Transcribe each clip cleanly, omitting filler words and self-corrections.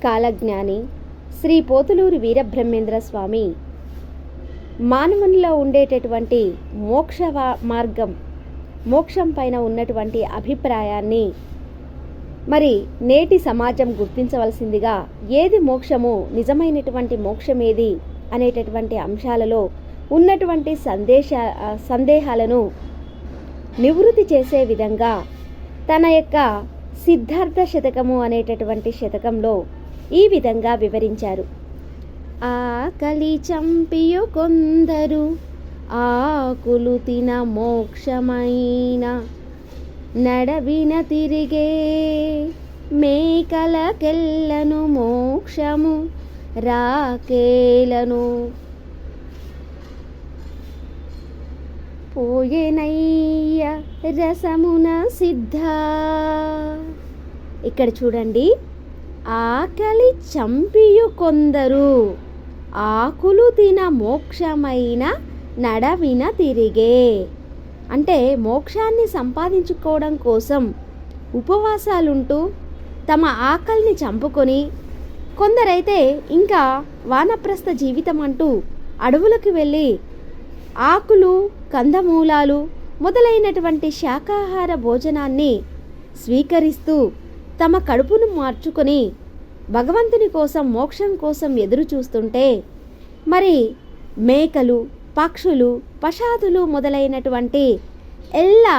కాలజ్ఞాని శ్రీ పోతులూరి వీరబ్రహ్మేంద్ర స్వామి మానవునిలో ఉండేటటువంటి మార్గం, మోక్షం పైన ఉన్నటువంటి అభిప్రాయాన్ని మరి నేటి సమాజం గుర్తించవలసిందిగా, ఏది మోక్షము, నిజమైనటువంటి మోక్షం ఏది అనేటటువంటి అంశాలలో ఉన్నటువంటి సందేహాలను నివృత్తి చేసే విధంగా తన యొక్క సిద్ధార్థ శతకము అనేటటువంటి శతకంలో ఈ విధంగా వివరించారు. ఆకలి చంపియు కొందరు ఆకులు తిన మోక్షమైన నడవిన తిరిగే మేకలకెల్లను మోక్షము రాకేలను పోయేనయ్య రసమున సిద్ధ. ఇక్కడ చూడండి, ఆకలి చంపియు కొందరు ఆకులు తిన మోక్షమైన నడవిన తిరిగే. అంటే మోక్షాన్ని సంపాదించుకోవడం కోసం ఉపవాసాలుంటూ తమ ఆకలిని చంపుకొని, కొందరైతే ఇంకా వానప్రస్థ జీవితం అంటూ అడవులకు వెళ్ళి ఆకులు, కందమూలాలు మొదలైనటువంటి శాకాహార భోజనాన్ని స్వీకరిస్తూ తమ కడుపును మార్చుకొని భగవంతుని కోసం, మోక్షం కోసం ఎదురు చూస్తుంటే, మరి మేకలు, పక్షులు, పశాతులు మొదలైనటువంటి ఎల్లా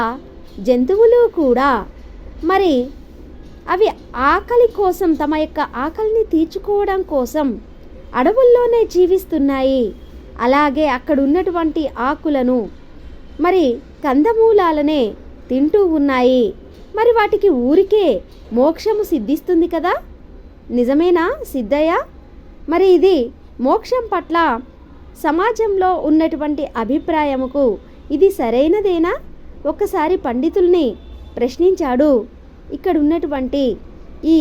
జంతువులు కూడా మరి అవి ఆకలి కోసం, తమ యొక్క ఆకలిని తీర్చుకోవడం కోసం అడవుల్లోనే జీవిస్తున్నాయి. అలాగే అక్కడ ఉన్నటువంటి ఆకులను, మరి కందమూలాలనే తింటూ ఉన్నాయి. మరి వాటికి ఊరికే మోక్షము సిద్ధిస్తుంది కదా, నిజమేనా సిద్ధయ్య? మరి ఇది మోక్షం పట్ల సమాజంలో ఉన్నటువంటి అభిప్రాయముకు ఇది సరైనదేనా? ఒక్కసారి పండితుల్ని ప్రశ్నించాడు. ఇక్కడ ఉన్నటువంటి ఈ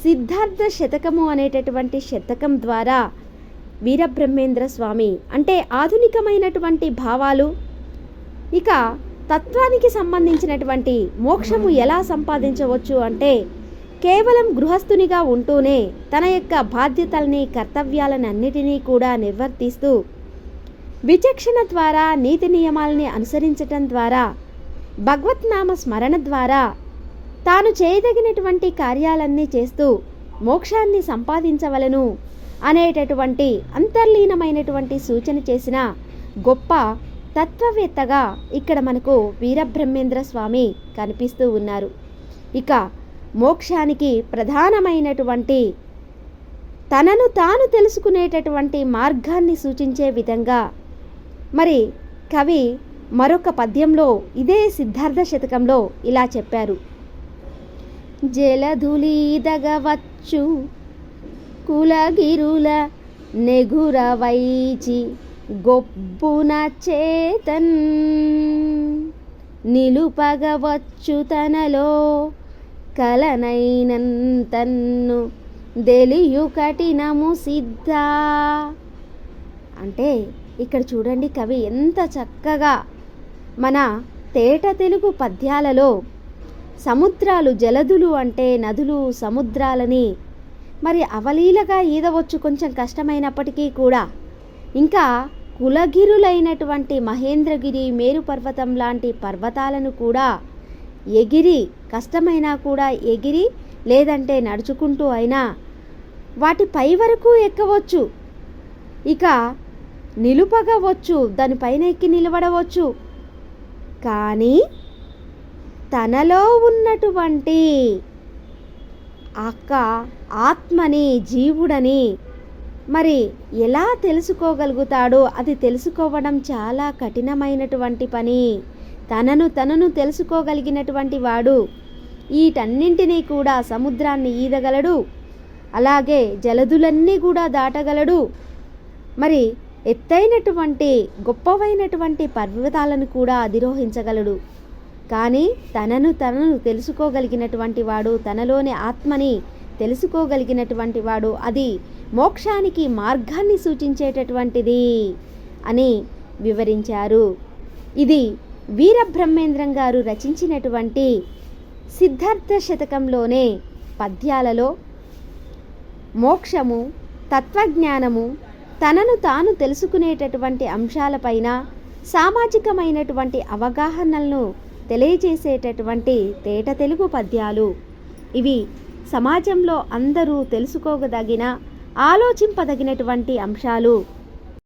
సిద్ధార్థ శతకము అనేటటువంటి శతకం ద్వారా వీరబ్రహ్మేంద్ర స్వామి అంటే ఆధునికమైనటువంటి భావాలు, ఇక తత్వానికి సంబంధించినటువంటి మోక్షము ఎలా సంపాదించవచ్చు అంటే కేవలం గృహస్థునిగా ఉంటూనే తన యొక్క బాధ్యతల్ని, కర్తవ్యాలను అన్నిటినీ కూడా నిర్వర్తిస్తూ విచక్షణ ద్వారా, నీతి నియమాలని అనుసరించటం ద్వారా, భగవత్నామ స్మరణ ద్వారా తాను చేయదగినటువంటి కార్యాలన్నీ చేస్తూ మోక్షాన్ని సంపాదించవలను అనేటటువంటి అంతర్లీనమైనటువంటి సూచన చేసిన గొప్ప తత్వవేత్తగా ఇక్కడ మనకు వీరబ్రహ్మేంద్ర స్వామి కనిపిస్తూ ఉన్నారు. ఇక మోక్షానికి ప్రధానమైనటువంటి తనను తాను తెలుసుకునేటటువంటి మార్గాన్ని సూచించే విధంగా మరి కవి మరొక పద్యంలో ఇదే సిద్ధార్థ శతకంలో ఇలా చెప్పారు. జలధులీదగవచ్చు కులగిరుల నెగుర వైచి గొప్పున చేతన్ నిలుపగవచ్చు తనలో కలనైనంతన్ను దెలియు కఠినము సిద్ధ. అంటే ఇక్కడ చూడండి, కవి ఎంత చక్కగా మన తేట తెలుగు పద్యాలలో సముద్రాలు, జలధులు అంటే నదులు, సముద్రాలని మరి అవలీలగా ఈదవచ్చు కొంచెం కష్టమైనప్పటికీ కూడా, ఇంకా కులగిరులైనటువంటి మహేంద్రగిరి, మేరు పర్వతం లాంటి పర్వతాలను కూడా ఎగిరి, కష్టమైనా కూడా ఎగిరి లేదంటే నడుచుకుంటూ అయినా వాటి పై వరకు ఎక్కవచ్చు, ఇక నిలుపగవచ్చు, దానిపైన ఎక్కి నిలబడవచ్చు. కానీ తనలో ఉన్నటువంటి ఆత్మని, జీవుడని మరి ఎలా తెలుసుకోగలుగుతాడో, అది తెలుసుకోవడం చాలా కఠినమైనటువంటి పని. తనను తెలుసుకోగలిగినటువంటి వాడు వీటన్నింటినీ కూడా, సముద్రాన్ని ఈదగలడు, అలాగే జలధులన్నీ కూడా దాటగలడు, మరి ఎత్తైనటువంటి గొప్పవైనటువంటి పర్వతాలను కూడా అధిరోహించగలడు. కానీ తనను తెలుసుకోగలిగినటువంటి వాడు, తనలోని ఆత్మని తెలుసుకోగలిగినటువంటి వాడు, అది మోక్షానికి మార్గాన్ని సూచించేటటువంటిది అని వివరించారు. ఇది వీరబ్రహ్మేంద్రం గారు రచించినటువంటి సిద్ధార్థ శతకంలోనే పద్యాలలో మోక్షము, తత్వజ్ఞానము, తనను తాను తెలుసుకునేటటువంటి అంశాలపైన సామాజికమైనటువంటి అవగాహనలను తెలియజేసేటటువంటి తేట తెలుగు పద్యాలు. ఇవి సమాజంలో అందరూ తెలుసుకోదగిన, ఆలోచింపదగినటువంటి అంశాలు.